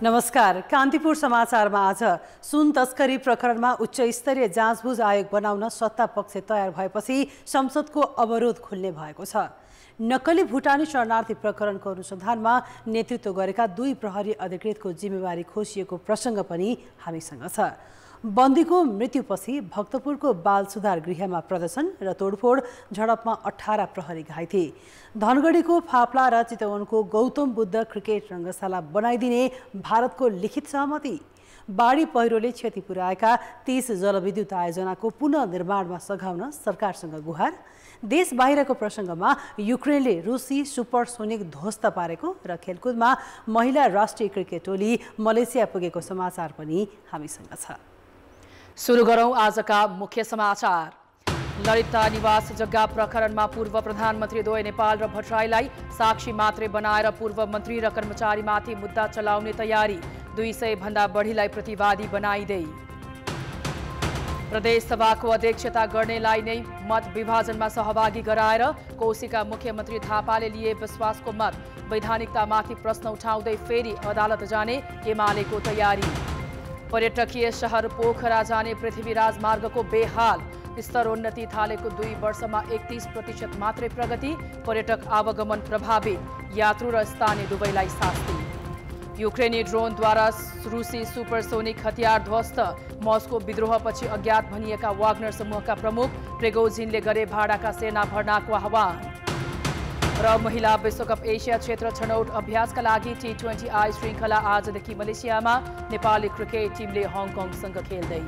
नमस्कार। कान्तिपुर समाचारमा आज सुन तस्करी प्रकरणमा उच्च स्तरीय जाँचबुझ आयोग बनाउन सत्ता पक्ष तयार भएपछि संसदको अवरोध खुल्ने भएको छ। नक्कली भुटानी शरणार्थी प्रकरणको अनुसन्धानमा नेतृत्व गरेका 2 प्रहरी अधिकृतको जिम्मेवारी खोसिएको प्रसङ्ग पनि हामीसँग छ। बन्दीको मृत्युपछि भक्तपुरको बाल सुधार गृहमा प्रदर्शन र तोडफोड, झडपमा 18 प्रहरी घाइते। धनगढीको फाप्ला र चितवनको गौतम बुद्ध क्रिकेट रङ्गशाला बनाइदिने भारतको लिखित सहमति। बाढी पहिरोले क्षति पुर्याएका 30 जलविद्युत आयोजनाको पुनर्निर्माणमा सघाउन सरकारसँग गुहार। देश बाहिरको प्रसङ्गमा युक्रेनले रुसी सुपरसोनिक ध्वस्त पारेको र खेलकुदमा महिला राष्ट्रिय क्रिकेट टोली मलेसिया पुगेको समाचार पनि हामीसँग छ। सुरु गरौं आजका मुख्य समाचार। ललिता निवास जग्गा प्रकरणमा पूर्व प्रधानमन्त्री द्वय नेपाल र भट्टराईलाई साक्षी मात्रै बनाएर पूर्व मन्त्री र कर्मचारीमाथि मुद्दा चलाउने तयारी। 200 भन्दा बढीलाई प्रतिवादी बनाइदै प्रदेश सभाको अध्यक्षता गर्नेलाई नै मत विभाजनमा सहभागी गराएर कोशीका मुख्यमन्त्री थापाले लिए विश्वासको मत। वैधानिकतामाथि प्रश्न उठाउँदै फेरि अदालत जाने एमालेको तयारी। पर्यटकीय शहर पोखरा जाने पृथ्वी राजमार्गको बेहाल। स्तरोन्नति थालेको 2 वर्षमा 31% मात्रै प्रगति। पर्यटक आवागमन प्रभावित, यात्रु र स्थानीय दुवैलाई शास्ति। युक्रेनी ड्रोनद्वारा रुसी सुपरसोनिक हतियार ध्वस्त। मस्को विद्रोहपछि अज्ञात भनिएका वाग्नर समूहका प्रमुख प्रिगोजिनले गरे भाडाका सेना भर्नाको आह्वान। र महिला विश्वकप एसिया क्षेत्र छनौट अभ्यासका लागि T20 आई श्रृङ्खला आजदेखि मलेसियामा। नेपाली क्रिकेट टिमले हङकङसँग खेल्दै।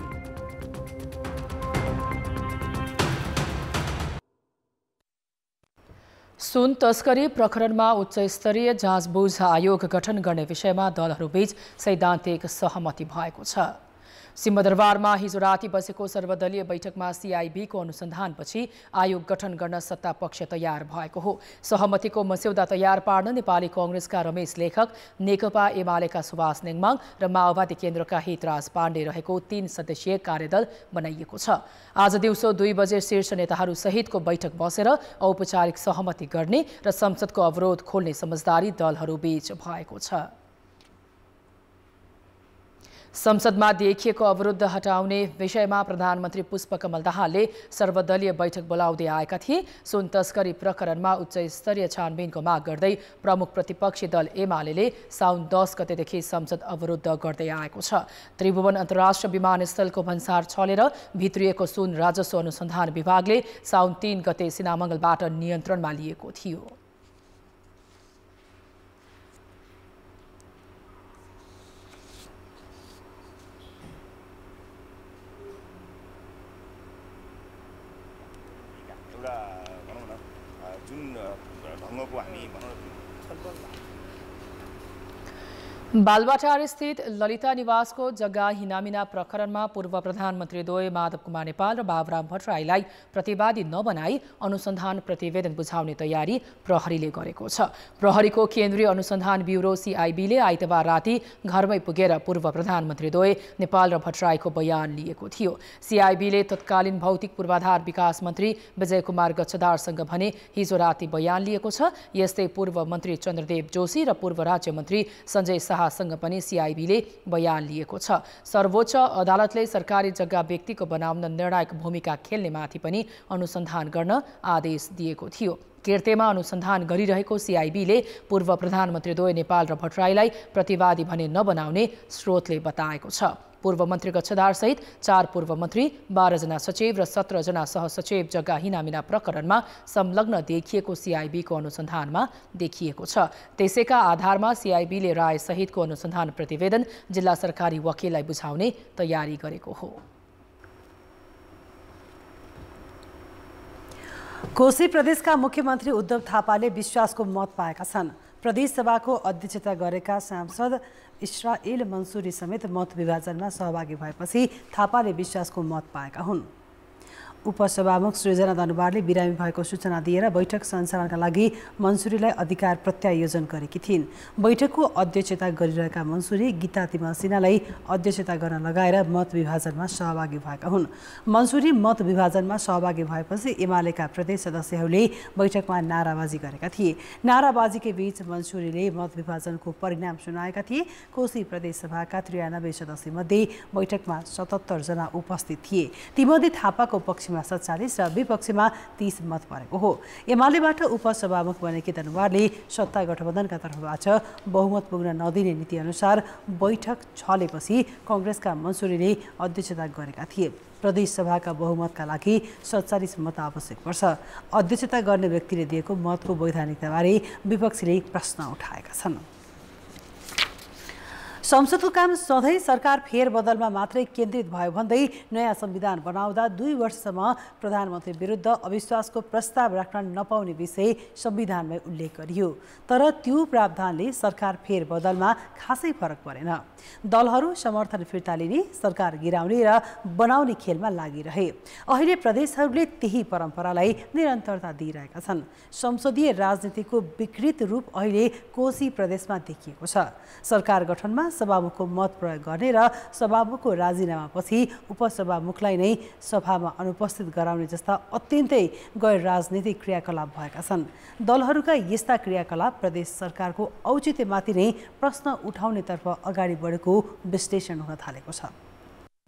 सुन तस्करी प्रकरणमा उच्च स्तरीय जाँचबुझ आयोग गठन गर्ने विषयमा दलहरूबीच सैद्धान्तिक सहमति भएको छ। सिंहदरबारमा हिजो राति बसेको सर्वदलीय बैठकमा CIB को अनुसन्धानपछि आयोग गठन गर्न सत्ता पक्ष तयार भएको हो। सहमतिको मस्यौदा तयार पार्न नेपाली कांग्रेसका रमेश लेखक, नेकपा एमालेका सुभाष नेङमाङ र माओवादी केन्द्रका हितराज पाण्डे रहेको 3 सदस्यीय कार्यदल बनाइएको छ। आज दिउँसो 2 बजे शीर्ष नेताहरू सहितको बैठक बसेर औपचारिक सहमति गर्ने र संसदको अवरोध खोल्ने समझदारी दलहरूबीच भएको छ। संसदमा देखिएको अवरुद्ध हटाउने विषयमा प्रधानमन्त्री पुष्पकमल दाहालले सर्वदलीय बैठक बोलाउँदै आएका थिए। सुन तस्करी प्रकरणमा उच्च स्तरीय छानबिनको माग गर्दै प्रमुख प्रतिपक्षी दल एमाले साउन 10 गतेदेखि संसद अवरुद्ध गर्दै आएको छ। त्रिभुवन अन्तर्राष्ट्रिय विमानस्थलको भन्सार छलेर भित्रिएको सुन राजस्व अनुसन्धान विभागले साउन 3 गते सिनामङ्गलबाट नियन्त्रणमा लिएको थियो। बालुवाटार स्थित ललिता निवासको जग्गा हिनामिना प्रकरणमा पूर्व प्रधानमन्त्री द्वय माधव कुमार नेपाल र बाबुराम भट्टराईलाई प्रतिवादी नबनाई अनुसन्धान प्रतिवेदन बुझाउने तयारी प्रहरीले गरेको छ। प्रहरीको केन्द्रीय अनुसन्धान ब्युरो CIB ले आइतबार राति घरमै पुगेर पूर्व प्रधानमन्त्री द्वय नेपाल र भट्टराईको बयान लिएको थियो। CIB ले तत्कालीन भौतिक पूर्वाधार विकास मन्त्री विजय कुमार गच्छदारसँग भने हिजो राति बयान लिएको छ। यस्तै पूर्व मन्त्री चन्द्रदेव जोशी र पूर्व राज्य मन्त्री सञ्जय सँग पनि CIB ले बयान लिएको छ। सर्वोच्च अदालतले सरकारी जग्गा व्यक्तिको बनाउन निर्णायक भूमिका खेल्नेमाथि पनि अनुसन्धान गर्न आदेश दिएको थियो। किर्तेमा अनुसन्धान गरिरहेको CIB ले पूर्व प्रधानमन्त्री द्वय नेपाल र भट्टराईलाई प्रतिवादी भने नबनाउने स्रोतले बताएको छ। पूर्व मन्त्री गच्छदार सहित 4 पूर्व मन्त्री, 12 जना सचिव र 17 जना सहसचिव जग्गा हिनामिना प्रकरणमा संलग्न देखिएको CIB को अनुसन्धानमा देखिएको छ। त्यसैका आधारमा CIB ले राय सहितको अनुसन्धान प्रतिवेदन जिल्ला सरकारी वकिललाई बुझाउने तयारी गरेको हो। कोशी प्रदेशका मुख्यमन्त्री उद्धव थापाले विश्वासको मत पाएका छन्। प्रदेश सभाको अध्यक्षता गरेका सांसद इस्राएल मन्सुरी समेत मत विभाजनमा सहभागी भएपछि थापाले विश्वासको मत पाएका हुन्। उपसभामुख सृजना दनुवारले बिरामी भएको सूचना दिएर बैठक सञ्चालनका लागि मन्सुरीलाई अधिकार प्रत्यायोजन गरेकी थिइन्। बैठकको अध्यक्षता गरिरहेका मन्सुरी गीता तिमल सिन्हालाई अध्यक्षता गर्न लगाएर मत विभाजनमा सहभागी भएका हुन्। मन्सुरी मत विभाजनमा सहभागी भएपछि एमालेका प्रदेश सदस्यहरूले बैठकमा नाराबाजी गरेका थिए। नाराबाजीकै बीच मन्सुरीले मत विभाजनको परिणाम सुनाएका थिए। कोशी प्रदेश सभाका 93 सदस्यमध्ये बैठकमा 77 जना उपस्थित थिए। तीमध्ये थापाको पक्षमा 47 र विपक्षमा 30 मत परेको हो। एमालेबाट उपसभामुख बनेकी दनुवारले सत्ता गठबन्धनका तर्फबाट बहुमत पुग्न नदिने नीति अनुसार बैठक छलेपछि कांग्रेसका मन्सुरीले अध्यक्षता गरेका थिए। प्रदेश सभाका बहुमतका लागि 47 मत आवश्यक पर्छ। अध्यक्षता गर्ने व्यक्तिले दिएको मतको वैधानिकताबारे विपक्षीले प्रश्न उठाएका छन्। संसदको काम सधैँ सरकार फेरबदलमा मात्रै केन्द्रित भयो भन्दै नयाँ संविधान बनाउँदा 2 वर्षसम्म प्रधानमन्त्री विरुद्ध अविश्वासको प्रस्ताव राख्न नपाउने विषय संविधानमै उल्लेख गरियो। तर त्यो प्रावधानले सरकार फेरबदलमा खासै फरक परेन। दलहरू समर्थन फिर्ता लिने, सरकार गिराउने र बनाउने खेलमा लागिरहे। अहिले प्रदेशहरूले त्यही परम्परालाई निरन्तरता दिइरहेका छन्। संसदीय राजनीतिको विकृत रूप अहिले कोशी प्रदेशमा देखिएको छ। सरकार गठनमा सभामुखको मत प्रयोग गर्ने र सभामुखको राजीनामापछि उपसभामुखलाई नै सभामा अनुपस्थित गराउने जस्ता अत्यन्तै गैर राजनीतिक क्रियाकलाप भएका छन्। दलहरूका यस्ता क्रियाकलाप प्रदेश सरकारको औचित्यमाथि नै प्रश्न उठाउनेतर्फ अगाडि बढेको विश्लेषण हुन थालेको छ।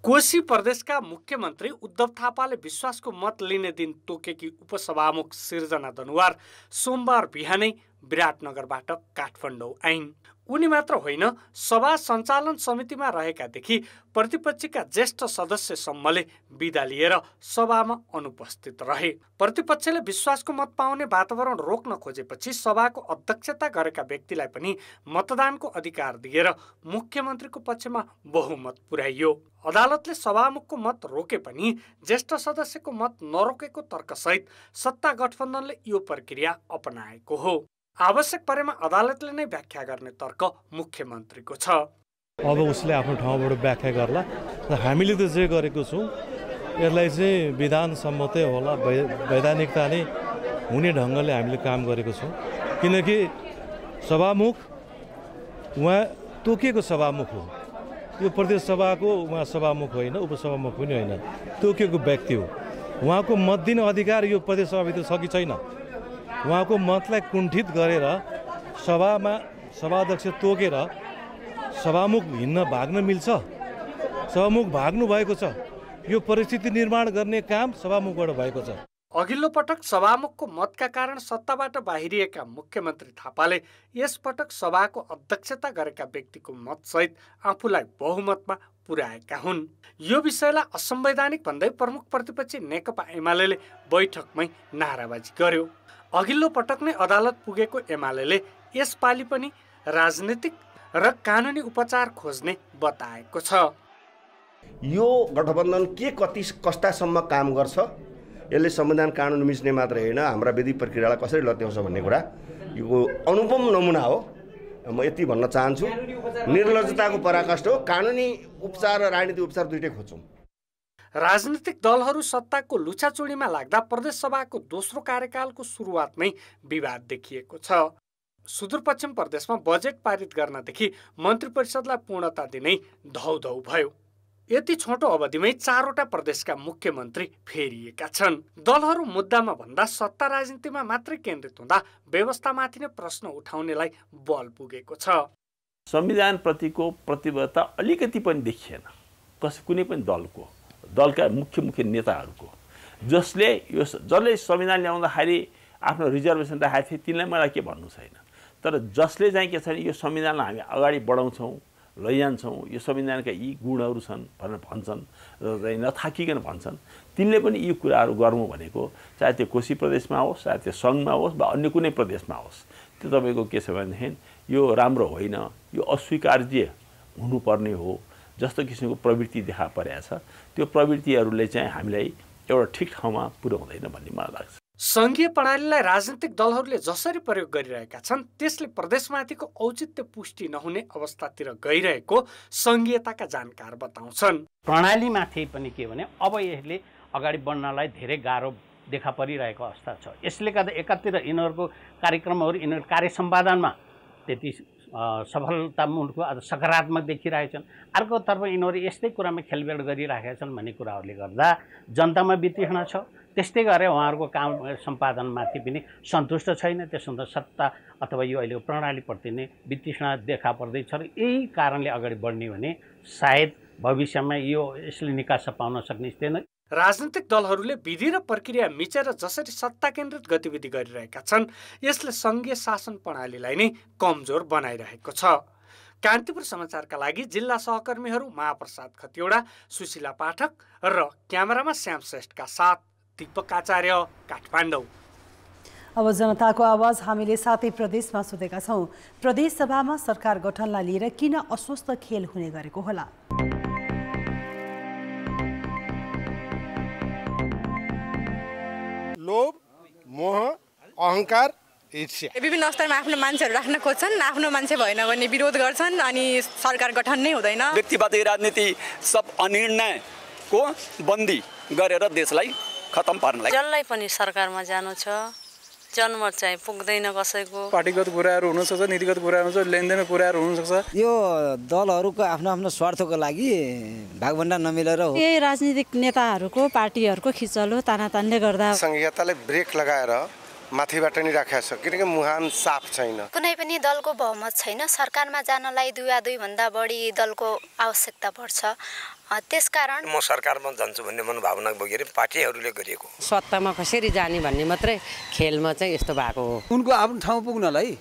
कोशी प्रदेशका मुख्यमन्त्री उद्धव थापाले विश्वासको मत लिने दिन तोकेकी उपसभामुख सृजना दनुवार सोमबार बिहानै विराटनगरबाट काठमाडौँ आइन्। उनी मात्र होइन, सभा सञ्चालन समितिमा रहेकादेखि प्रतिपक्षका ज्येष्ठ सदस्यसम्मले बिदा लिएर सभामा अनुपस्थित रहे। प्रतिपक्षले विश्वासको मत पाउने वातावरण रोक्न खोजेपछि सभाको अध्यक्षता गरेका व्यक्तिलाई पनि मतदानको अधिकार दिएर मुख्यमन्त्रीको पक्षमा बहुमत पुर्याइयो। अदालतले सभामुखको मत रोके पनि ज्येष्ठ सदस्यको मत नरोकेको तर्कसहित सत्ता गठबन्धनले यो प्रक्रिया अपनाएको हो। आवश्यक परेमा अदालतले नै व्याख्या गर्ने तर्क मुख्यमन्त्रीको छ। अब उसले आफ्नो ठाउँबाट व्याख्या गर्ला। हामीले त जे गरेको छौँ यसलाई चाहिँ विधान सम्मतै होला, वैधानिकता नै हुने ढङ्गले हामीले काम गरेको छौँ। किनकि सभामुख उहाँ तोकिएको सभामुख हो। यो प्रदेश सभाको उहाँ सभामुख होइन, उपसभामुख पनि होइन, तोकिएको व्यक्ति हो। उहाँको मत दिने अधिकार यो प्रदेश सभाभित्र छ कि छैन? उहाँको मतलाई कुण्ठित गरेर सभामा सभाध्यक्ष तोकेर सभामुख हिँड्न भाग्न मिल्छ? सभामुख भाग्नु भएको छ। यो परिस्थिति निर्माण गर्ने काम सभामुखबाट भएको छ। अघिल्लो पटक सभामुखको मतका कारण सत्ताबाट बाहिरिएका मुख्यमन्त्री थापाले यसपटक सभाको अध्यक्षता गरेका व्यक्तिको मतसहित आफूलाई बहुमतमा पुर्याएका हुन्। यो विषयलाई असंवैधानिक भन्दै प्रमुख प्रतिपक्षी नेकपा एमालेले बैठकमै नाराबाजी गर्यो। अघिल्लो पटक नै अदालत पुगेको एमालेले यसपालि पनि राजनीतिक र कानुनी उपचार खोज्ने बताएको छ। यो गठबन्धन कस्तासम्म काम गर्छ, यसले संविधान कानुन मिच्ने मात्र होइन, हाम्रा विधि प्रक्रियालाई कसरी लत्याउँछ भन्ने कुरा यो अनुपम नमुना हो। म यति भन्न चाहन्छु, निर्लज्जताको पराकाष्ठ हो। कानुनी उपचार र राजनीतिक उपचार दुइटै खोज्छौँ। राजनीतिक दलहरू सत्ताको लुछाचुडीमा लाग्दा प्रदेश सभाको दोस्रो कार्यकालको सुरुवातमै विवाद देखिएको छ। सुदूरपश्चिम प्रदेशमा बजेट पारित गर्नदेखि मन्त्री परिषदलाई पूर्णता दिनै धौधौ भयो। यति छोटो अवधिमै 4वटा प्रदेशका मुख्यमन्त्री फेरिएका छन्। दलहरू मुद्दामा भन्दा सत्ता राजनीतिमा मात्रै केन्द्रित हुँदा व्यवस्थामाथि नै प्रश्न उठाउनेलाई बल पुगेको छ। संविधान प्रतिको प्रतिबद्धता अलिकति पनि देखिएन कुनै पनि दलका मुख्य नेताहरूको, जसले संविधान ल्याउँदाखेरि आफ्नो रिजर्भेसन राखेको थिए तिनलाई मलाई के भन्नु छैन। तर जसले चाहिँ के छ यो संविधानलाई हामी अगाडि बढाउँछौँ, लैजान्छौँ, यो संविधानका यी गुणहरू छन् भनेर भन्छन् र नथाकिकन भन्छन्, तिनले पनि यी कुराहरू गर्नु भनेको चाहे त्यो कोशी प्रदेशमा होस्, चाहे त्यो सङ्घमा होस् वा अन्य कुनै प्रदेशमा होस्, त्यो तपाईँको के छ भनेदेखि यो राम्रो होइन, यो अस्वीकार्य हुनुपर्ने हो जस्तो किसिमको प्रवृत्ति देखा परेको छ। त्यो प्रवृत्तिहरूले चाहिँ हामीलाई एउटा ठिक ठाउँमा पुर्याउँदैन भन्ने मलाई लाग्छ। सङ्घीय प्रणालीलाई राजनीतिक दलहरूले जसरी प्रयोग गरिरहेका छन् त्यसले प्रदेशमाथिको औचित्य पुष्टि नहुने अवस्थातिर गइरहेको सङ्घीयताका जानकार बताउँछन्। प्रणालीमाथि पनि के भने अब यसले अगाडि बढ्नलाई धेरै गाह्रो देखा परिरहेको अवस्था छ। यसले गर्दा एकातिर यिनीहरूको कार्यक्रमहरू यिनीहरू कार्य सम्पादनमा त्यति सफलतामूलक आज सकारात्मक देखिरहेछन्, अर्कोतर्फ यिनीहरू यस्तै कुरामा खेलबेड गरिरहेका छन् भन्ने कुराहरूले गर्दा जनतामा वितृष्णा छ। त्यस्तै गरेर उहाँहरूको काम सम्पादनमाथि पनि सन्तुष्ट छैन। त्यसो सत्ता अथवा यो अहिलेको प्रणालीप्रति नै वितृष्णा देखा पर्दैछ र यही कारणले अगाडि बढ्ने भने सायद भविष्यमा यसले निकास पाउन सक्ने स्थिति नै। राजनीतिक दलहरूले विधि र प्रक्रिया मिचेर जसरी सत्ता केन्द्रित गतिविधि गरिरहेका छन् यसले सङ्घीय शासन प्रणालीलाई नै कमजोर बनाइरहेको छ। कान्तिपुर समाचारका लागि जिल्ला सहकर्मीहरू महाप्रसाद खतिवडा, सुशीला पाठक र क्यामेरामा श्याम श्रेष्ठका साथ दीपक आचार्य, काठमाडौँ। अब जनताको आवाज हामीले सातै प्रदेशमा सोधेका छौँ। प्रदेश सभामा सरकार गठनलाई लिएर किन अस्वस्थ खेल हुने गरेको होला? लोभ, मोह, अहंकार, ईर्ष्या विभिन्न स्तरमा आफ्नो मान्छेहरू राख्न खोज्छन्, आफ्नो मान्छे भएन भने विरोध गर्छन् अनि सरकार गठन नै हुँदैन। व्यक्तिवादी राजनीति सब अनिर्णयको बन्दी गरेर देशलाई खतम पार्नलाई जसलाई पनि सरकारमा जानु छ जनमत चाहिँ पुग्दैन। कसैको पार्टीगत कुराहरू हुन सक्छ, नीतिगत कुराहरू हुन्छ, लेनदेनको कुराहरू हुन सक्छ। यो दलहरूको आफ्नो आफ्नो स्वार्थको लागि भागभण्डा नमिलेर हो। यही राजनीतिक नेताहरूको पार्टीहरूको खिचलो तानातानले गर्दा संघीयताले ब्रेक लगाएर माथिबाट नै राखेको छ, किनकि मुहान साफ छैन। कुनै पनि दलको बहुमत छैन। सरकारमा जानलाई दुईभन्दा बढी दलको आवश्यकता पर्छ। त्यसकारण म सरकारमा जान्छु भन्ने मनोभावना बोकेर पार्टीहरूले गरिएको सत्तामा कसरी जाने भन्ने मात्रै खेलमा चाहिँ यस्तो भएको हो। उनको आफ्नो ठाउँ पुग्नलाई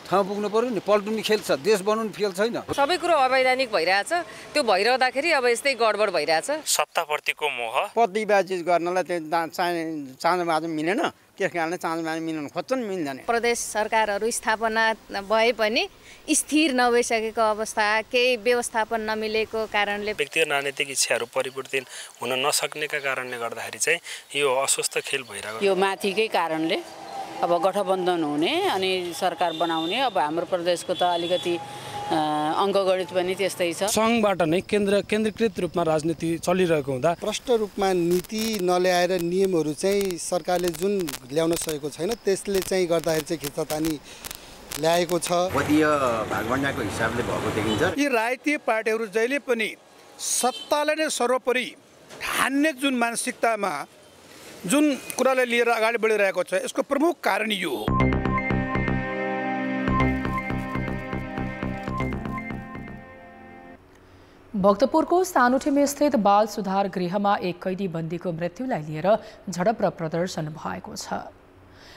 ठाउँ पुग्नु पर्यो नि। पल्टुनी खेल छ, देश बनाउनु खेल छैन। सबै कुरो अवैधानिक भइरहेछ। त्यो भइरहँदाखेरि अब यस्तै गडबड भइरहेछ। सत्ताप्रतिको मोह, पदविवाजी गर्नलाई त्यो चाँजोबाजो मिलेन, त्यस कारणले चाँजोबाजो मिल्न खोज्छन्, मिल्दैन। प्रदेश सरकारहरू स्थापना भए पनि स्थिर नभइसकेको अवस्था, केही व्यवस्थापन नमिलेको कारणले व्यक्तिगत राजनीतिक इच्छाहरू परिपूर्ति हुन नसक्नेका कारणले गर्दाखेरि चाहिँ यो अस्वस्थ खेल भइरहेको। यो माथिकै कारणले अब गठबन्धन हुने अनि सरकार बनाउने। अब हाम्रो प्रदेशको त अलिकति अङ्कगणित पनि त्यस्तै छ। सङ्घबाट नै केन्द्रीकृत रूपमा राजनीति चलिरहेको हुँदा प्रष्ट रूपमा नीति नल्याएर नियमहरू चाहिँ सरकारले जुन ल्याउन सकेको छैन त्यसले चाहिँ गर्दाखेरि चाहिँ खिच्चातानी ल्याएको छ। पदीय भागभण्डाको हिसाबले भएको देखिन्छ। यी राजनीतिक पार्टीहरू जहिले पनि सत्तालाई नै सर्वोपरि ठान्ने जुन मानसिकतामा जुन कुरालाई लिएर अगाडि बढिरहेको छ यसको प्रमुख कारण यो हो। भक्तपुरको सानुठेमी स्थित बाल सुधार गृहमा एक कैदी बन्दीको मृत्युलाई लिएर झडप र प्रदर्शन भएको छ।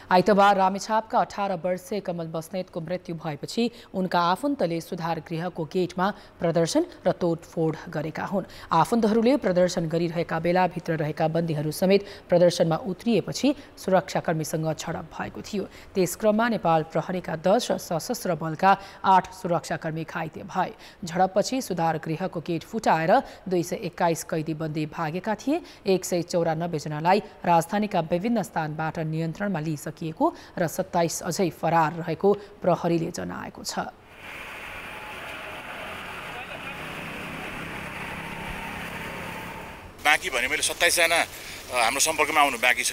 आइतबार रामेछापका 18 वर्षीय कमल बस्नेतको मृत्यु भएपछि उनका आफन्तले सुधार गृहको गेटमा प्रदर्शन र तोडफोड गरेका हुन्। आफन्तहरूले प्रदर्शन गरिरहेका बेला भित्र रहेका बन्दीहरू समेत प्रदर्शनमा उत्रिएपछि सुरक्षाकर्मीसँग झडप भएको थियो। त्यसक्रममा नेपाल प्रहरीका 10 र सशस्त्र बलका 8 सुरक्षाकर्मी घाइते भए। झडपपछि सुधार गृहको गेट फुटाएर 221 कैदी बन्दी भागेका थिए। 194 जनालाई राजधानीका विभिन्न स्थानबाट नियन्त्रणमा लिइसके र 27 अझै फरार रहेको प्रहरीले जनाएको छ। बाँकी भने मैले 27 जना हाम्रो सम्पर्कमा आउनु बाँकी छ।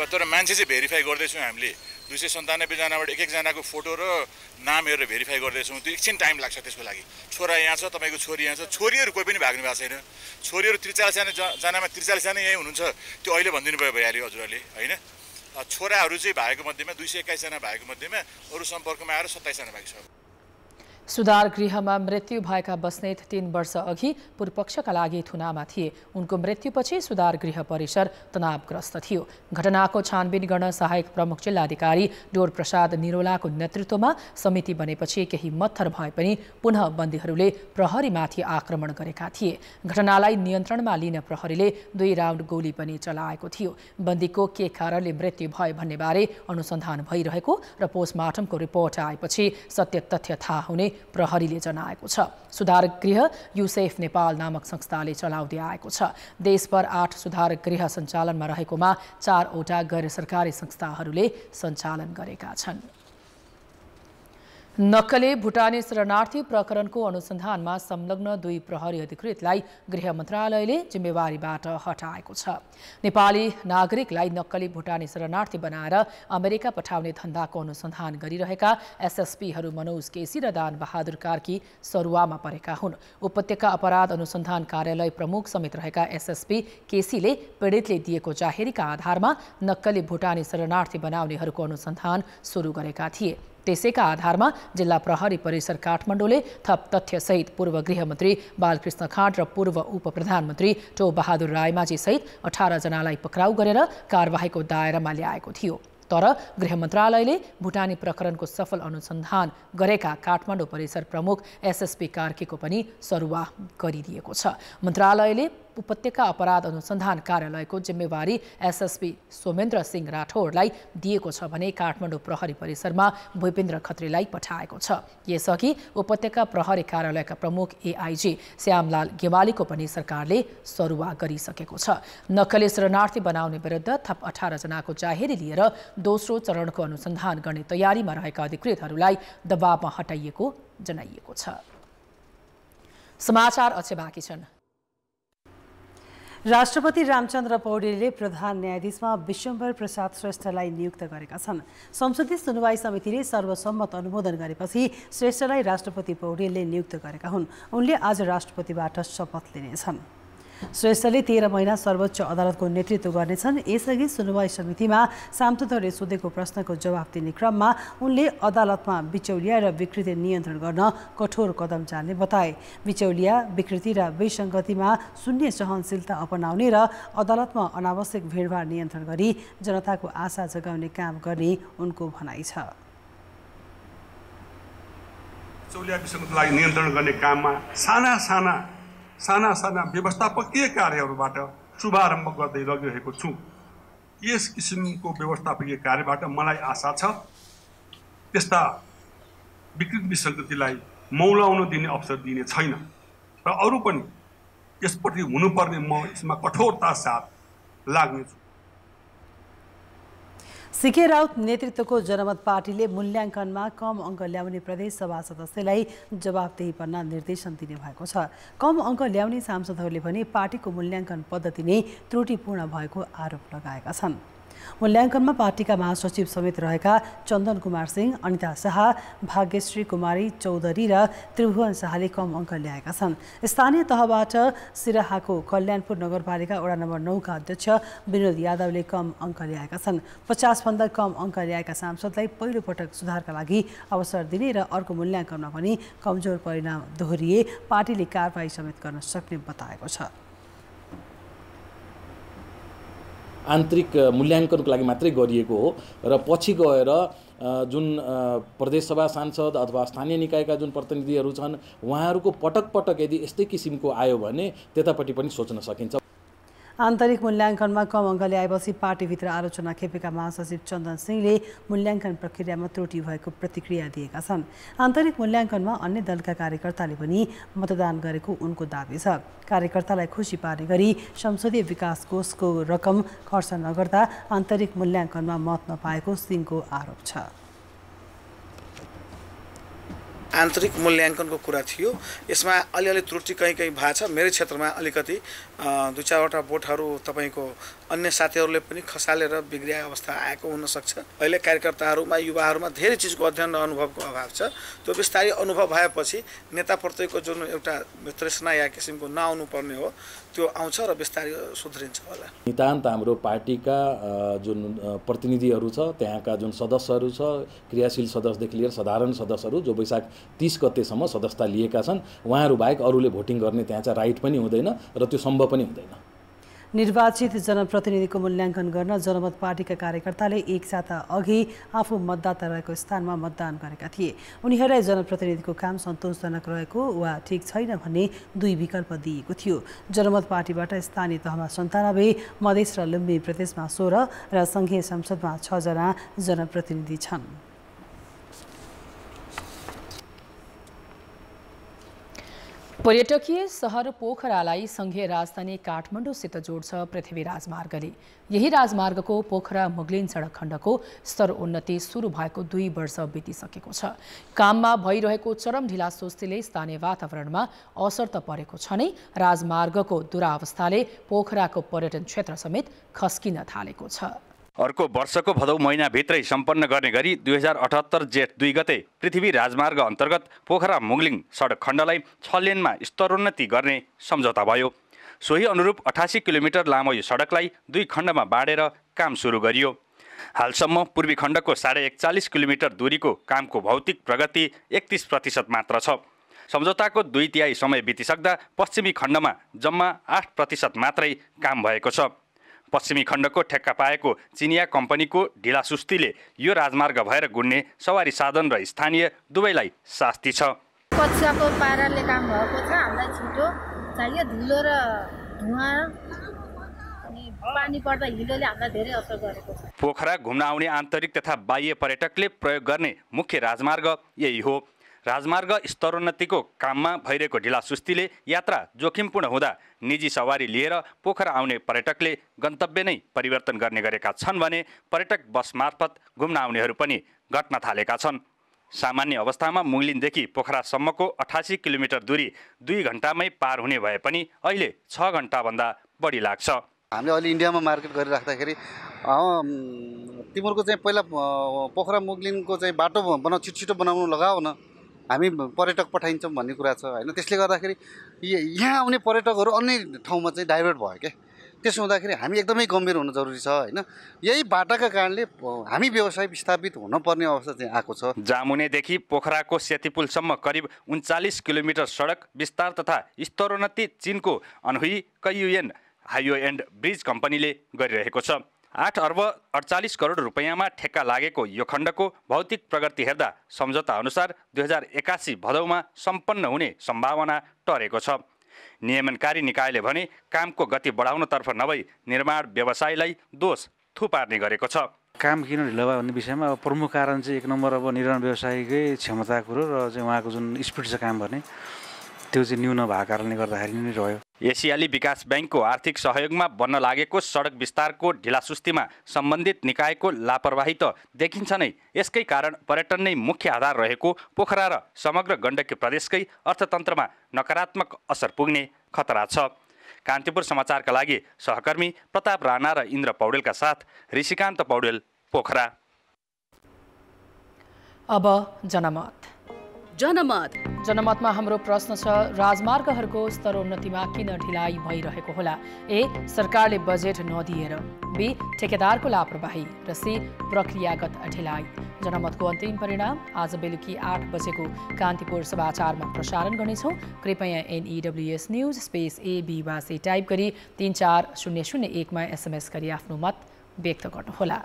तर मान्छे चाहिँ भेरिफाई गर्दैछौँ हामीले। 297 जनाबाट एक जनाको फोटो र नाम हेरेर भेरिफाई गर्दैछौँ। त्यो एकछिन टाइम लाग्छ त्यसको लागि। छोरा यहाँ छ, तपाईँको छोरी यहाँ छ। छोरीहरू कोही पनि भाग्नु भएको छैन। छोरीहरू 43 जनामा 43 जना यहीँ हुनुहुन्छ। त्यो अहिले भनिदिनु भयो भइहाल्यो हजुरहरूले, होइन? छोराहरू चाहिँ भएको मध्येमा 221 जना भएको मध्येमा अरू सम्पर्कमा आएर 27 जना बाँकी छ। सुधार गृहमा मृत्यु भएका बस्नेत 3 वर्ष अघि पूर्वपक्षका लागि थुनामा थिए। उनको मृत्युपछि सुधार गृह परिसर तनावग्रस्त थियो। घटनाको छानबिन गर्न सहायक प्रमुख जिल्लाधिकारी डोर प्रसाद निरोलाको नेतृत्वमा समिति बनेपछि केही मत्थर भए पनि पुनः बन्दीहरूले प्रहरीमाथि आक्रमण गरेका थिए। घटनालाई नियन्त्रणमा लिन प्रहरीले 2 राउन्ड गोली पनि चलाएको थियो। बन्दीको के कारणले मृत्यु भयो भन्नेबारे अनुसन्धान भइरहेको र पोस्टमार्टमको रिपोर्ट आएपछि सत्य तथ्य थाहा हुने प्रहरीले जनाएको छ। सुधार गृह युसेफ नेपाल नामक संस्थाले चलाउँदै आएको छ। देशभर 8 सुधार गृह सञ्चालनमा रहेकोमा 4 वटा गैर सरकारी संस्थाहरूले सञ्चालन गरेका छन्। नक्कले भुटानी शरणार्थी प्रकरणको अनुसन्धानमा संलग्न 2 प्रहरी अधिकृतलाई गृह मन्त्रालयले जिम्मेवारीबाट हटाएको छ। नेपाली नागरिकलाई नक्कली भुटानी शरणार्थी बनाएर अमेरिका पठाउने धन्दाको अनुसन्धान गरिरहेका एसएसपीहरू मनोज केसी र दान बहादुर कार्की सरुवामा परेका हुन्। उपत्यका अपराध अनुसन्धान कार्यालय प्रमुख समेत रहेका एसएसपी केसीले पीडितले दिएको जाहेरीका आधारमा नक्कली भुटानी शरणार्थी बनाउनेहरूको अनुसन्धान सुरु गरेका थिए। त्यसैका आधारमा जिल्ला प्रहरी परिसर काठमाडौँले थप तथ्यसहित पूर्व गृहमन्त्री बालकृष्ण खाँड र पूर्व उपप्रधानमन्त्री टो बहादुर रायमाझी सहित 18 जनालाई पक्राउ गरेर कारबाहीको दायरामा ल्याएको थियो। तर गृह मन्त्रालयले भुटानी प्रकरणको सफल अनुसन्धान गरेका काठमाडौँ परिसर प्रमुख एसएसपी कार्कीको पनि सरुवा गरिदिएको छ। मन्त्रालयले उपत्यका अपराध अनुसन्धान कार्यालयको जिम्मेवारी एसएसपी सोमेन्द्र सिंह राठौरलाई दिएको छ भने काठमाडौँ प्रहरी परिसरमा भूपेन्द्र खत्रीलाई पठाएको छ। यसअघि उपत्यका प्रहरी कार्यालयका प्रमुख एआईजी श्यामलाल गेवालीको पनि सरकारले सरुवा गरिसकेको छ। नक्कली शरणार्थी बनाउने विरुद्ध थप 18 जनाको जाहेरी लिएर दोस्रो चरणको अनुसन्धान गर्ने तयारीमा रहेका अधिकृतहरूलाई दबावमा हटाइएको जनाइएको छ। समाचार अझै बाँकी छन्। राष्ट्रपति रामचन्द्र पौडेलले प्रधान न्यायाधीशमा विश्वम्भर प्रसाद श्रेष्ठलाई नियुक्त गरेका छन्। संसदीय सुनवाई समितिले सर्वसम्मत अनुमोदन गरेपछि श्रेष्ठलाई राष्ट्रपति पौडेलले नियुक्त गरेका हुन्। उनले आज राष्ट्रपतिबाट शपथ लिनेछन्। श्रेष्ठले 13 महिना सर्वोच्च अदालतको नेतृत्व गर्नेछन्। यसअघि सुनवाई समितिमा सांसदहरूले सोधेको प्रश्नको जवाफ दिने क्रममा उनले अदालतमा बिचौलिया र विकृति नियन्त्रण गर्न कठोर कदम चाल्ने बताए। बिचौलिया, विकृति र विसङ्गतिमा शून्य सहनशीलता अपनाउने र अदालतमा अनावश्यक भिडभाड नियन्त्रण गरी जनताको आशा जगाउने काम गर्ने उनको भनाइ छ। बिचौलिया विसङ्गतिलाई नियन्त्रण गर्ने काममा साना व्यवस्थापकीय कार्यहरूबाट शुभारम्भ गर्दै लगिरहेको छु। यस किसिमको व्यवस्थापकीय कार्यबाट मलाई आशा छ त्यस्ता विकृत विसङ्गतिलाई मौलाउन दिने अवसर दिने छैन र अरू पनि यसपट्टि हुनुपर्ने म यसमा कठोरता साथ लाग्नेछु। सीके राउत नेतृत्वको जनमत पार्टीले मूल्याङ्कनमा कम अङ्क ल्याउने प्रदेश सभा सदस्यलाई जवाबदेहीपना निर्देशन दिने भएको छ। कम अङ्क ल्याउने सांसदहरूले पनि पार्टीको मूल्याङ्कन पद्धति नै त्रुटिपूर्ण भएको आरोप लगाएका छन्। मूल्याङ्कनमा पार्टीका महासचिव समेत रहेका चन्दन कुमार सिंह, अनिता शाह, भाग्यश्री कुमारी चौधरी र त्रिभुवन शाहले कम अङ्क ल्याएका छन्। स्थानीय तहबाट सिराहाको कल्याणपुर नगरपालिका वडा नम्बर 9 का अध्यक्ष विनोद यादवले कम अङ्क ल्याएका छन्। 50 भन्दा कम अङ्क ल्याएका सांसदलाई पहिलो पटक सुधारका लागि अवसर दिने र अर्को मूल्याङ्कनमा पनि कमजोर परिणाम दोहोरिए पार्टीले कारबाही समेत गर्न सक्ने बताएको छ। आन्तरिक मूल्याङ्कनको लागि मात्रै गरिएको हो र पछि गएर जुन प्रदेशसभा सांसद अथवा स्थानीय निकायका जुन प्रतिनिधिहरू छन् उहाँहरूको पटक यदि यस्तै किसिमको आयो भने त्यतापट्टि पनि सोच्न सकिन्छ। आन्तरिक मूल्याङ्कनमा कम अङ्क ल्याएपछि पार्टीभित्र आलोचना खेपेका महासचिव चन्दन सिंहले मूल्याङ्कन प्रक्रियामा त्रुटि भएको प्रतिक्रिया दिएका छन्। आन्तरिक मूल्याङ्कनमा अन्य दलका कार्यकर्ताले पनि मतदान गरेको उनको दाबी छ। कार्यकर्तालाई खुसी पार्ने गरी संसदीय विकास कोषको रकम खर्च नगर्दा आन्तरिक मूल्याङ्कनमा मत नपाएको सिंहको आरोप छ। आन्तरिक मूल्याङ्कनको कुरा थियो, यसमा अलिअलि त्रुटि कहीँ भएको छ। मेरो क्षेत्रमा अलिकति 2-4वटा बोटहरू तपाईँको अन्य साथीहरूले पनि खसालेर बिग्रिया अवस्था आएको हुनसक्छ। अहिले कार्यकर्ताहरूमा युवाहरूमा धेरै चिजको अध्ययन र अनुभवको अभाव छ। त्यो बिस्तारै अनुभव भएपछि नेताप्रतिको जुन एउटा तृष्णा या किसिमको नआउनु पर्ने हो त्यो आउँछ र बिस्तारै सुध्रिन्छ होला। नितान्त हाम्रो पार्टीका जुन प्रतिनिधिहरू छ त्यहाँका जुन सदस्यहरू छ, क्रियाशील सदस्यदेखि लिएर साधारण सदस्यहरू जो वैशाख 30 गतेसम्म सदस्यता लिएका छन्, उहाँहरू बाहेक अरूले भोटिङ गर्ने त्यहाँ चाहिँ राइट पनि हुँदैन र त्यो सम्भव पनि हुँदैन। निर्वाचित जनप्रतिनिधिको मूल्याङ्कन गर्न जनमत पार्टीका कार्यकर्ताले एक साता अघि आफू मतदाता रहेको स्थानमा मतदान गरेका थिए। उनीहरूलाई जनप्रतिनिधिको काम सन्तोषजनक रहेको वा ठिक छैन भन्ने 2 विकल्प दिएको थियो। जनमत पार्टीबाट स्थानीय तहमा 97, मधेस र लुम्बिनी प्रदेशमा 16 र संघीय संसदमा 6 जना जनप्रतिनिधि छन्। पर्यटकीय सहर पोखरालाई संघीय राजधानी काठमाडौँसित जोड्छ पृथ्वी राजमार्गले। यही राजमार्गको पोखरा मुगलिन सडक खण्डको स्तरोन्नति सुरु भएको 2 वर्ष बितिसकेको छ। काममा भइरहेको चरम ढिलासुस्तीले स्थानीय वातावरणमा असर त परेको छ नै, राजमार्गको दुरावस्थाले पोखराको पर्यटन क्षेत्र समेत खस्किन थालेको छ। अर्को वर्षको भदौ महिनाभित्रै सम्पन्न गर्ने गरी 2078 जेठ 2 गते पृथ्वी राजमार्ग अन्तर्गत पोखरा मुगलिङ सडक खण्डलाई 6 लेनमा स्तरोन्नति गर्ने सम्झौता भयो। सोही अनुरूप 88 किलोमिटर लामो यो सडकलाई 2 खण्डमा बाँडेर काम सुरु गरियो। हालसम्म पूर्वी खण्डको 41 किलोमिटर दूरीको कामको भौतिक प्रगति 31% मात्र छ। सम्झौताको 2/3 समय बितिसक्दा पश्चिमी खण्डमा जम्मा 8% मात्रै काम भएको छ। पश्चिमी खण्डको ठेक्का पाएको चिनिया कम्पनीको ढिलासुस्तीले यो राजमार्ग भएर गुड्ने सवारी साधन र स्थानीय दुवैलाई शास्ति छ। कक्षाको पाराले काम भएको छ, हामीलाई छिटो चाहियो। धुलो र धुवा अनि पानी पर्दा हिलोले हामीलाई धेरै असर गरेको छ। पोखरा घुम्न आउने आन्तरिक तथा बाह्य पर्यटकले प्रयोग गर्ने मुख्य राजमार्ग यही हो। राजमार्ग स्तरोन्नतिको काममा भइरहेको ढिलासुस्तीले यात्रा जोखिमपूर्ण हुँदा निजी सवारी लिएर पोखरा आउने पर्यटकले गन्तव्य नै परिवर्तन गर्ने गरेका छन् भने पर्यटक बस मार्फत घुम्न आउनेहरू पनि घट्न थालेका छन्। सामान्य अवस्थामा मुगलिनदेखि पोखरासम्मको 88 किलोमिटर दूरी 2 घण्टामै पार हुने भए पनि अहिले 6 घण्टाभन्दा बढी लाग्छ। हामीले अलि इन्डियामा मार्केट गरिराख्दाखेरि तिमीहरूको चाहिँ पहिला पोखरा मुगलिनको चाहिँ बाटो छिटो बनाउनु लगाऊ न, हामी पर्यटक पठाइन्छौँ भन्ने कुरा छ होइन। त्यसले गर्दाखेरि यहाँ आउने पर्यटकहरू अन्य ठाउँमा चाहिँ डाइभर्ट भयो क्या। त्यसो हुँदाखेरि हामी एकदमै गम्भीर हुन जरुरी छ होइन। यही बाटाका कारणले हामी व्यवसाय विस्थापित हुनुपर्ने अवस्था चाहिँ आएको छ। जामुनेदेखि पोखराको सेतीपुलसम्म करिब 39 किलोमिटर सडक विस्तार तथा स्तरोन्नति चीनको अनहुई कैयुएन हाइवे एन्ड ब्रिज कम्पनीले गरिरहेको छ। 8 अर्ब 48 करोड रुपैयाँमा ठेक्का लागेको यो खण्डको भौतिक प्रगति हेर्दा सम्झौता अनुसार 2081 भदौमा सम्पन्न हुने सम्भावना टरेको छ। नियमनकारी निकायले भने कामको गति बढाउनतर्फ नभई निर्माण व्यवसायलाई दोष थुपार्ने गरेको छ। काम किन ढिलो भयो भन्ने विषयमा अब प्रमुख कारण चाहिँ 1 नम्बर अब निर्माण व्यवसायकै क्षमता कुरो र चाहिँ उहाँको जुन स्पिड छ काम गर्ने त्यो चाहिँ न्यून भएको कारणले गर्दाखेरि नै रह्यो। एसियाली विकास बैंकको आर्थिक सहयोगमा बन्न लागेको सडक विस्तारको ढिलासुस्तीमा सम्बन्धित निकायको लापरवाही त देखिन्छ नै। यसकै कारण पर्यटन नै मुख्य आधार रहेको पोखरा र समग्र गण्डकी प्रदेशकै अर्थतन्त्रमा नकारात्मक असर पुग्ने खतरा छ। कान्तिपुर समाचारका लागि सहकर्मी प्रताप राणा र इन्द्र पौडेलका साथ ऋषिकान्त पौडेल, पोखरा। अब जनमतमा हाम्रो प्रश्न छ, राजमार्गहरूको स्तरोन्नतिमा किन ढिलाइ भइरहेको होला? ए, सरकारले बजेट नदिएर, बी, ठेकेदारको लापरवाही र सी, प्रक्रियागत ढिलाइ। जनमतको अन्तिम परिणाम आज बेलुकी 8 बजेको कान्तिपुर समाचारमा प्रसारण गर्नेछौँ। कृपया NEWS न्युज स्पेस AB वा C टाइप गरी 34001 SMS गरी आफ्नो मत व्यक्त गर्नुहोला।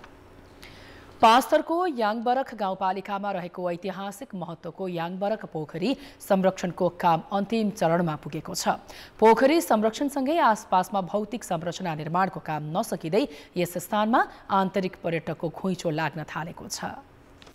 पाँचथरको याङबरख गाउँपालिकामा रहेको ऐतिहासिक महत्त्वको याङबरख पोखरी संरक्षणको काम अन्तिम चरणमा पुगेको छ। पोखरी संरक्षणसँगै आसपासमा भौतिक संरचना निर्माणको काम नसकिँदै यस स्थानमा आन्तरिक पर्यटकको घुइँचो लाग्न थालेको छ।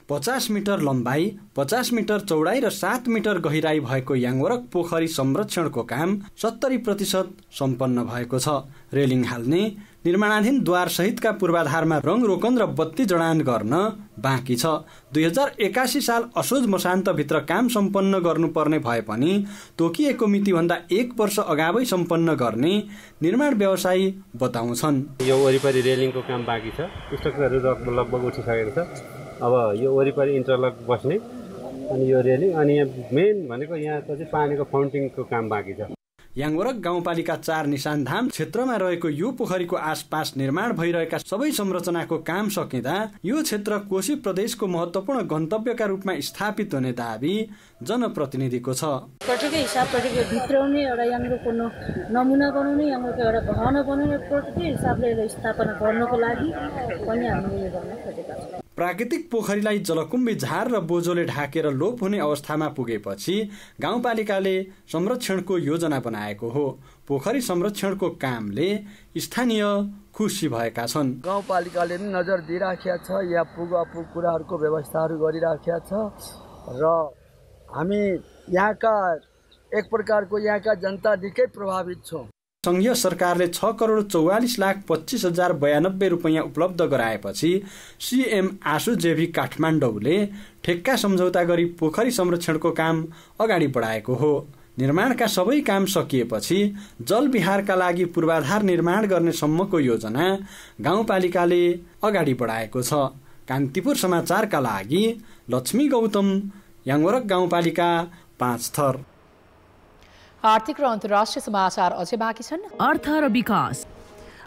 50 मिटर लम्बाई, 50 मिटर चौडाई र 7 मिटर गहिराई भएको याङबरख पोखरी संरक्षणको काम 70% सम्पन्न भएको छ। रेलिङ हाल्ने, निर्माणाधीन द्वार सहितका पूर्वाधारमा रङ रोकन र बत्ती जडान गर्न बाँकी छ। 2081 साल असोज मसान्तभित्र काम सम्पन्न गर्नुपर्ने भए पनि तोकिएको मितिभन्दा 1 वर्ष अगावै सम्पन्न गर्ने निर्माण व्यवसायी बताउँछन्। यो वरिपरि रेलिङको काम बाँकी छ, स्ट्रक्चरहरू लगभग उठिसकेको छ। अब यो वरिपरि इन्टरलक बस्ने अनि यो रेलिङ अनि यहाँ मेन भनेको यहाँ चाहिँ पानीको फाउन्टेनको काम बाँकी छ। याङबरख गाउँपालिका 4 निशानधाम क्षेत्रमा रहेको यो पोखरीको आसपास निर्माण भइरहेका सबै संरचनाको काम सकिँदा यो क्षेत्र कोशी प्रदेशको महत्त्वपूर्ण गन्तव्यका रूपमा स्थापित हुने दाबी जनप्रतिनिधिको छ। प्रत्येकै हिसाब प्रत्येक भित्राउने एउटा याङबरखको नमुना बनाउने, याङबरखको एउटा भावना बनाउने, प्रत्येक हिसाबले स्थापना गर्नको लागि पनि हामीले यो गर्न खोजेका छौँ। प्राकृतिक पोखरीलाई जलकुम्भी झार र बोझोले ढाकेर लोप हुने अवस्थामा पुगेपछि गाउँपालिकाले संरक्षणको योजना बनाएको हो। पोखरी संरक्षणको कामले स्थानीय खुसी भएका छन्। गाउँपालिकाले पनि नजर दिइराखेका छ, यहाँ पुग कुराहरूको व्यवस्थाहरू गरिराखेका छ र हामी यहाँका एक प्रकारको यहाँका जनता निकै प्रभावित छौँ। संघीय सरकारले 6,44,25,092 रुपैयाँ उपलब्ध गराएपछि सीएम आशुजेभी काठमाडौँले ठेक्का सम्झौता गरी पोखरी संरक्षणको काम अगाडि बढाएको हो। निर्माणका सबै काम सकिएपछि जलविहारका लागि पूर्वाधार निर्माण गर्ने सम्मको योजना गाउँपालिकाले अगाडि बढाएको छ। कान्तिपुर समाचारका लागि लक्ष्मी गौतम, याङवरक गाउँपालिका 5 थर। आर्थिक र अन्तर्राष्ट्रिय समाचार अझै बाँकी छन्। अर्थ र विकास।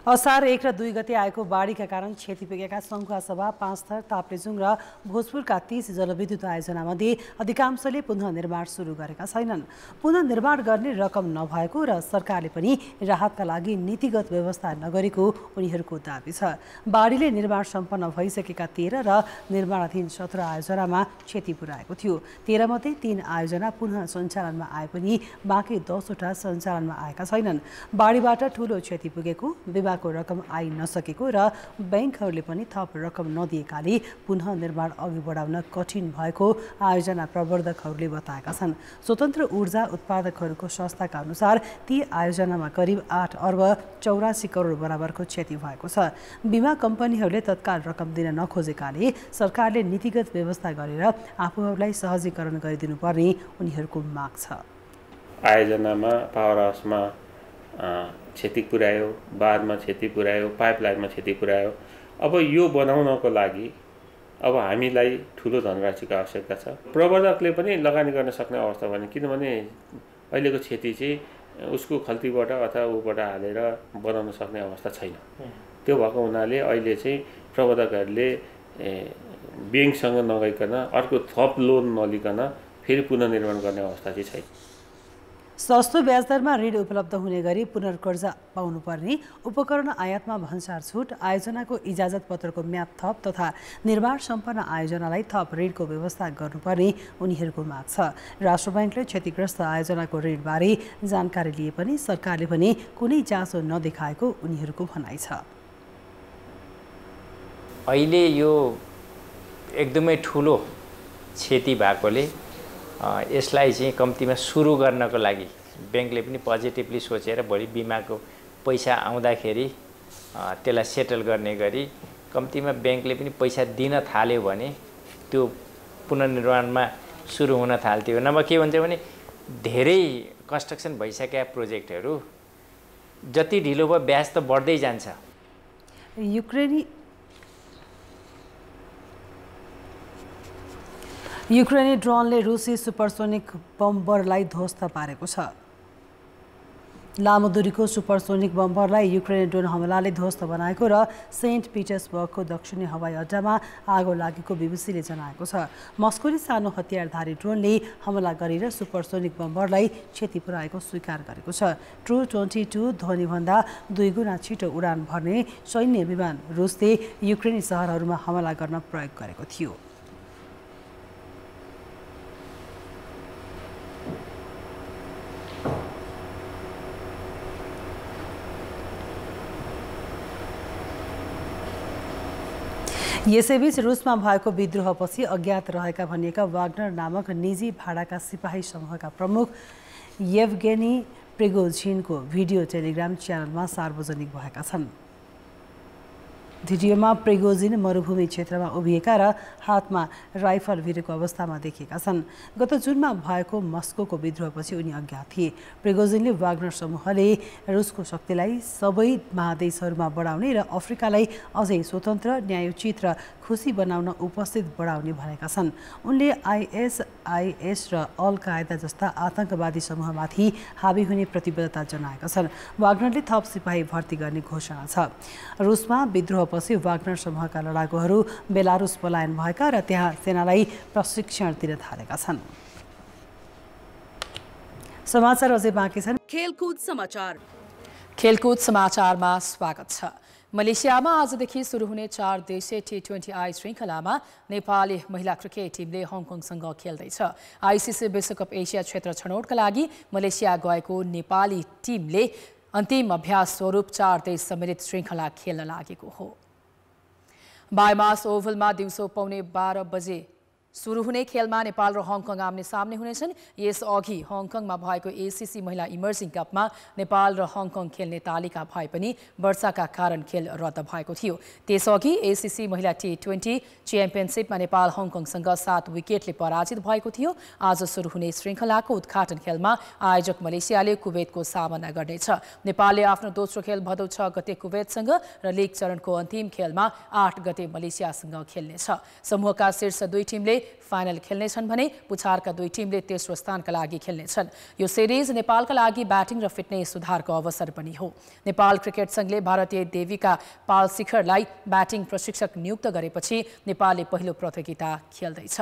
असार 1 र 2 गते आएको बाढीका कारण क्षति पुगेका सङ्खुवासभा, 5 थर, ताप्लेजुङ र भोजपुरका 30 जलविद्युत आयोजनामध्ये अधिकांशले पुनर्निर्माण सुरु गरेका छैनन्। पुनर्निर्माण गर्ने रकम नभएको र सरकारले पनि राहतका लागि नीतिगत व्यवस्था नगरेको उनीहरूको दाबी छ। बाढीले निर्माण सम्पन्न भइसकेका 13 र निर्माणाधीन 17 आयोजनामा क्षति पुर्याएको थियो। 13 मध्ये 3 आयोजना पुनः सञ्चालनमा आए पनि बाँकी 10वटा सञ्चालनमा आएका छैनन्। बाढीबाट ठूलो क्षति पुगेको, को रकम आइ नसकेको र बैंकहरूले पनि थप रकम नदिएकाले पुनः निर्माण अघि बढाउन कठिन भएको आयोजना प्रवर्धकहरूले बताएका छन्। स्वतन्त्र ऊर्जा उत्पादकहरूको संस्थाका अनुसार ती आयोजनामा करिब 8 अर्ब 84 करोड बराबरको क्षति भएको छ। बीमा कम्पनीहरूले तत्काल रकम दिन नखोजेकाले सरकारले नीतिगत व्यवस्था गरेर आफूहरूलाई सहजीकरण गरिदिनुपर्ने उनीहरूको माग छ। आयोजनामा पावर हाउसमा क्षति पुर्यायो, बाँधमा क्षति पुर्यायो, पाइपलाइनमा क्षति पुर्यायो। अब यो बनाउनको लागि अब हामीलाई ठुलो धनराशिको आवश्यकता छ। प्रवर्धकले पनि लगानी गर्न सक्ने अवस्था भने, किनभने अहिलेको क्षति चाहिँ उसको खल्तीबाट अथवा ऊबाट हालेर बनाउन सक्ने अवस्था छैन। त्यो भएको हुनाले अहिले चाहिँ प्रवर्धकहरूले ब्याङ्कसँग नगइकन अर्को थप लोन नलिकन फेरि पुनर्निर्माण गर्ने अवस्था चाहिँ छैन। सस्तो ब्याजदरमा ऋण उपलब्ध हुने गरी पुनर्कर्जा पाउनुपर्ने, उपकरण आयातमा भन्सार छुट, आयोजनाको इजाजत पत्रको म्याद थप तथा निर्माण सम्पन्न आयोजनालाई थप ऋणको व्यवस्था गर्नुपर्ने उनीहरूको माग छ। राष्ट्र बैंकले क्षतिग्रस्त आयोजनाको ऋणबारे जानकारी लिए पनि सरकारले पनि कुनै चासो नदेखाएको उनीहरूको भनाइ छ। अहिले यो एकदमै ठुलो क्षति भएकोले यसलाई चाहिँ कम्तीमा सुरु गर्नको लागि ब्याङ्कले पनि पोजिटिभली सोचेर भोलि बिमाको पैसा आउँदाखेरि त्यसलाई सेटल गर्ने गरी कम्तीमा ब्याङ्कले पनि पैसा दिन थाल्यो भने त्यो पुनर्निर्माणमा सुरु हुन थाल्थ्यो। नभए के हुन्छ भने धेरै कन्स्ट्रक्सन भइसकेका प्रोजेक्टहरू जति ढिलो भयो ब्याज त बढ्दै जान्छ। युक्रेनी ड्रोनले रुसी सुपरसोनिक बम्बरलाई ध्वस्त पारेको छ। लामो दूरीको सुपरसोनिक बम्बरलाई युक्रेनी ड्रोन हमलाले ध्वस्त बनाएको र सेन्ट पिटर्सबर्गको दक्षिणी हवाई अड्डामा आगो लागेको बीबीसीले जनाएको छ। मस्कोले सानो हतियारधारी ड्रोनले हमला गरेर सुपरसोनिक बम्बरलाई क्षति पुर्याएको स्वीकार गरेको छ। TU-22 ध्वनिभन्दा 2 गुणा छिटो उडान भर्ने सैन्य विमान रुसले युक्रेनी सहरहरूमा हमला गर्न प्रयोग गरेको थियो। यसैबीच रुसमा भएको विद्रोहपछि अज्ञात रहेका भनिएका वाग्नर नामक निजी भाडाका सिपाही समूहका प्रमुख येवगेनी प्रिगोजिनको भिडियो टेलिग्राम च्यानलमा सार्वजनिक भएका छन्। भिडियोमा प्रिगोजिन मरुभूमि क्षेत्रमा उभिएका र हातमा राइफल भिरेको अवस्थामा देखिएका छन्। गत जुनमा भएको मस्कोको विद्रोहपछि उनी अज्ञात थिए। प्रिगोजिनले वाग्नर समूहले रुसको शक्तिलाई सबै महादेशहरूमा बढाउने र अफ्रिकालाई अझै स्वतन्त्र, न्यायोचित र खुसी बनाउन उपस्थित बढाउने भनेका छन्। उनले ISIS र अल कायदा जस्ता आतंकवादी समूहमाथि हावी हुने प्रतिबद्धता जनाएका छन्। वाग्नरले थप सिपाही भर्ती गर्ने घोषणा छ। रुसमा विद्रोहपछि वाग्नर समूहका लडाकुहरू बेलारुस पलायन भएका र त्यहाँ सेनालाई प्रशिक्षण दिन थालेका छन्। समाचार अझै बाँकी छन्। खेलकुद समाचारमा स्वागत छ। मलेसियामा आजदेखि सुरु हुने 4 देशीय T20I श्रृङ्खलामा नेपाली महिला क्रिकेट टिमले हङकङसँग खेल्दैछ। ICC विश्वकप एसिया क्षेत्र छनौटका लागि मलेसिया गएको नेपाली टिमले अन्तिम अभ्यास स्वरूप 4 देश सम्मिलित श्रृङ्खला खेल्न लागेको हो। बायमास ओभलमा दिउँसो 11:15 बजे सुरु हुने खेलमा नेपाल र हङकङ आम्ने सामने हुनेछन्। यसअघि हङकङमा भएको एसीसी महिला इमर्जिङ कपमा नेपाल र हङकङ खेल्ने तालिका भए पनि वर्षाका कारण खेल रद्द भएको थियो। त्यसअघि एसीसी महिला T20 च्याम्पियनसिपमा नेपाल हङकङसँग 7 विकेटले पराजित भएको थियो। आज सुरु हुने श्रृङ्खलाको उद्घाटन खेलमा आयोजक मलेसियाले कुवेतको सामना गर्नेछ। नेपालले आफ्नो दोस्रो खेल भदौ 6 गते कुवेतसँग र लिग चरणको अन्तिम खेलमा 8 गते मलेसियासँग खेल्नेछ। समूहका शीर्ष 2 टिमले फाइनल खेल्नेछन् भने पुछारका 2 टिमले तेस्रो स्थानका लागि खेल्नेछन्। यो सिरिज नेपालका लागि ब्याटिङ र फिटनेस सुधारको अवसर पनि हो। नेपाल क्रिकेट संघले भारतीय देविका पाल शिखरलाई ब्याटिङ प्रशिक्षक नियुक्त गरेपछि नेपालले पहिलो प्रतियोगिता खेल्दैछ।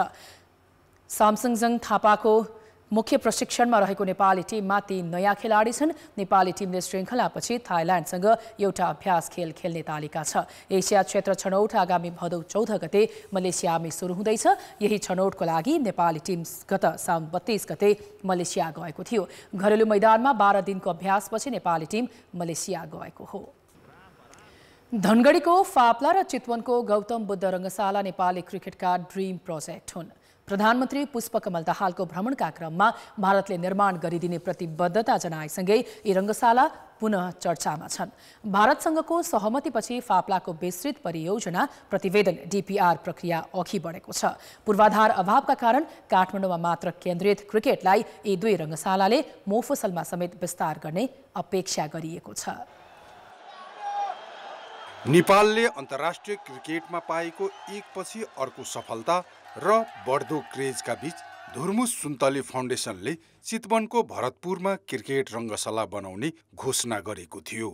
सामसङजङ थापाको मुख्य प्रशिक्षणमा रहेको नेपाली टिममा 3 नयाँ खेलाडी छन्। नेपाली टिमले श्रृङ्खलापछि थाइल्यान्डसँग एउटा अभ्यास खेल खेल्ने तालिका छ। एसिया क्षेत्र छनौट आगामी भदौ 14 गते मलेसियामै सुरु हुँदैछ। यही छनौटको लागि नेपाली टिम गत साउन 32 गते मलेसिया गएको थियो। घरेलु मैदानमा 12 दिनको अभ्यासपछि नेपाली टिम मलेसिया गएको हो। धनगढीको फाप्ला र चितवनको गौतम बुद्ध रङ्गशाला नेपाली क्रिकेटका ड्रिम प्रोजेक्ट हुन्। प्रधानमन्त्री पुष्पकमल दाहालको भ्रमणका क्रममा भारतले निर्माण गरिदिने प्रतिबद्धता जनाएसँगै यी रङ्गशाला पुनः चर्चामा छन्। भारतसँगको सहमतिपछि फाप्लाको विस्तृत परियोजना प्रतिवेदन DPR प्रक्रिया अघि बढेको छ। पूर्वाधार अभावका कारण काठमाडौँमा मात्र केन्द्रित क्रिकेटलाई यी 2 रङ्गशालाले मोफसलमा समेत विस्तार गर्ने अपेक्षा गरिएको छ। नेपालले अन्तर्राष्ट्रिय क्रिकेटमा पाएको एकपछि अर्को सफलता र बढ्दो क्रेजका बीच धुर्मुस सुन्तली फाउन्डेसनले चितवनको भरतपुरमा क्रिकेट रङ्गशाला बनाउने घोषणा गरेको थियो।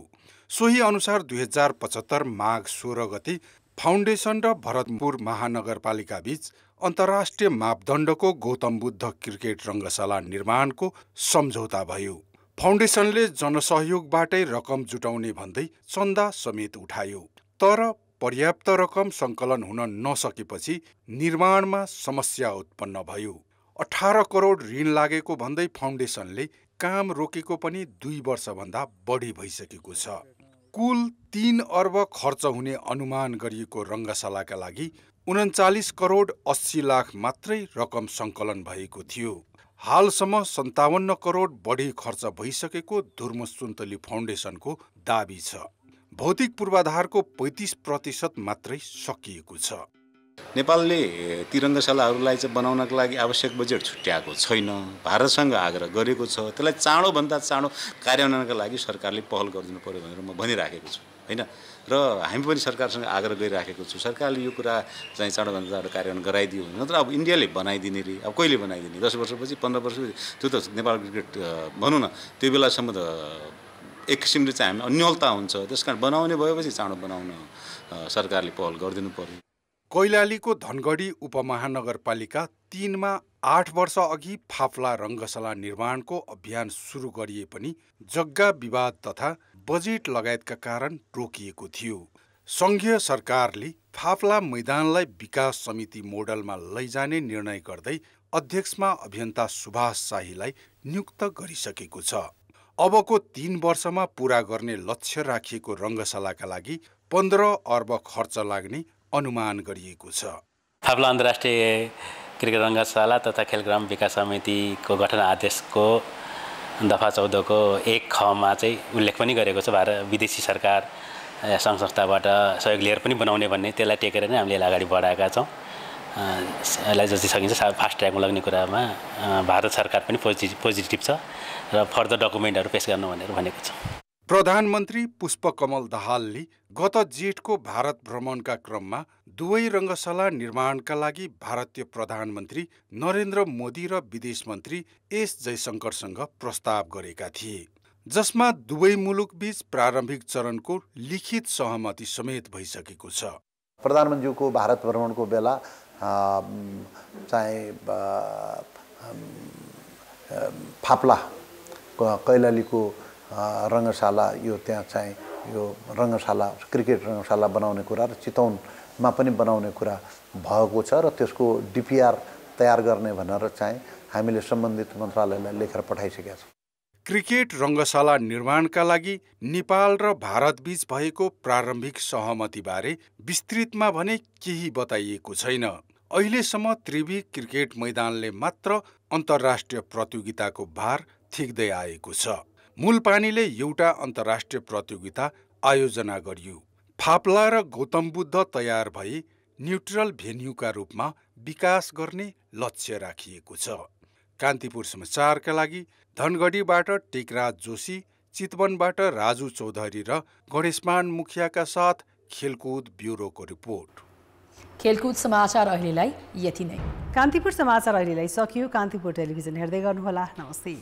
सोही अनुसार 2075 माघ 16 गते फाउन्डेसन र भरतपुर महानगरपालिका बीच अन्तर्राष्ट्रिय मापदण्डको गौतम बुद्ध क्रिकेट रङ्गशाला निर्माणको सम्झौता भयो। फाउन्डेसनले जनसहयोगबाटै रकम जुटाउने भन्दै चन्दा समेत उठायो। तर पर्याप्त रकम सङ्कलन हुन नसकेपछि निर्माणमा समस्या उत्पन्न भयो। 18 करोड ऋण लागेको भन्दै फाउन्डेसनले काम रोकेको पनि 2 वर्षभन्दा बढी भइसकेको छ। कुल 3 अर्ब खर्च हुने अनुमान गरिएको रङ्गशालाका लागि 39 करोड 80 लाख मात्रै रकम सङ्कलन भएको थियो। हालसम्म 57 करोड बढी खर्च भइसकेको धुर्मुस सुन्तली फाउन्डेसनको दाबी छ। भौतिक पूर्वाधारको 35% मात्रै सकिएको छ। नेपालले ती रङ्गशालाहरूलाई चाहिँ बनाउनका लागि आवश्यक बजेट छुट्याएको छैन। भारतसँग आग्रह गरेको छ। त्यसलाई चाँडोभन्दा चाँडो कार्यान्वयनका लागि सरकारले पहल गरिदिनु पर्यो भनेर म भनिराखेको छु हैन। र हामी पनि सरकारसँग आग्रह गरिराखेको छु। सरकारले यो कुरा चाहिँ चाँडोभन्दा चाँडो कार्यान्वयन गराइदियो नत्र अब इन्डियाले बनाइदिने रे अब कहिले बनाइदिने 10 वर्षपछि 15 वर्षपछि त्यो त नेपाल क्रिकेट भनौँ न त्यो बेलासम्म त एक किसिमले चाहिँ हामी अन्यलता हुन्छ। त्यसकारण बनाउने भएपछि चाँडो बनाउन सरकारले पहल गरिदिनु पर्यो। कैलालीको धनगढी उपमहानगरपालिका 3 मा 8 वर्ष अघि फाप्ला रङ्गशाला निर्माणको अभियान सुरु गरिए पनि जग्गा विवाद तथा बजेट लगायतका कारण रोकिएको थियो। सङ्घीय सरकारले फाप्ला मैदानलाई विकास समिति मोडलमा लैजाने निर्णय गर्दै अध्यक्षमा अभियन्ता सुभाष शाहीलाई नियुक्त गरिसकेको छ। अबको 3 वर्षमा पूरा गर्ने लक्ष्य राखिएको रङ्गशालाका लागि 15 अर्ब खर्च लाग्ने अनुमान गरिएको छ। फाप्ला अन्तर्राष्ट्रिय क्रिकेट रङ्गशाला तथा खेलग्राम विकास समितिको गठन आदेशको दफा 14 को 1 खमा चाहिँ उल्लेख पनि गरेको छ। विदेशी सरकार सङ्घ संस्थाबाट सहयोग लिएर पनि बनाउने भन्ने त्यसलाई टेकेर नै हामीले अगाडि बढाएका छौँ। यसलाई जति सकिन्छ फास्ट ट्र्याकमा लाग्ने कुरामा भारत सरकार पनि पोजिटिभ छ र फर्दर डकुमेन्टहरू पेश गर्नु भनेर भनेको छ। प्रधानमन्त्री पुष्पकमल दाहालले गत जेठको भारत भ्रमणका क्रममा दुवै रङ्गशाला निर्माणका लागि भारतीय प्रधानमन्त्री नरेन्द्र मोदी र विदेश मन्त्री एस जयशङ्करसँग प्रस्ताव गरेका थिए, जसमा दुवै मुलुकबीच प्रारम्भिक चरणको लिखित सहमति समेत भइसकेको छ। प्रधानमन्त्रीको भारत भ्रमणको बेला चाहिँ फाप्ला कैलालीको रङ्गशाला यो त्यहाँ चाहिँ यो रङ्गशाला क्रिकेट रङ्गशाला बनाउने कुरा र चितवनमा पनि बनाउने कुरा भएको छ र त्यसको DPR तयार गर्ने भनेर चाहिँ हामीले सम्बन्धित मन्त्रालयलाई लेखेर पठाइसकेका छौँ। क्रिकेट रङ्गशाला निर्माणका लागि नेपाल र भारतबीच भएको प्रारम्भिक सहमतिबारे विस्तृतमा भने केही बताइएको छैन। अहिलेसम्म त्रिवी क्रिकेट मैदानले मात्र अन्तर्राष्ट्रिय प्रतियोगिताको भार थिक्दै आएको छ। मूलपानीले एउटा अन्तर्राष्ट्रिय प्रतियोगिता आयोजना गरियो। फाप्ला र गौतम बुद्ध तयार भई न्युट्रल भेन्यूका रूपमा विकास गर्ने लक्ष्य राखिएको छ। कान्तिपुर समाचारका लागि धनगढीबाट टेकराज जोशी, चितवनबाट राजु चौधरी र गणेशमान मुखियाका साथ खेलकुद ब्युरोको रिपोर्ट। खेलकुद समाचार अहिलेलाई यति नै। कान्तिपुर समाचार अहिलेलाई सकियो। कान्तिपुर टेलिभिजन हेर्दै गर्नुहोला। नमस्ते।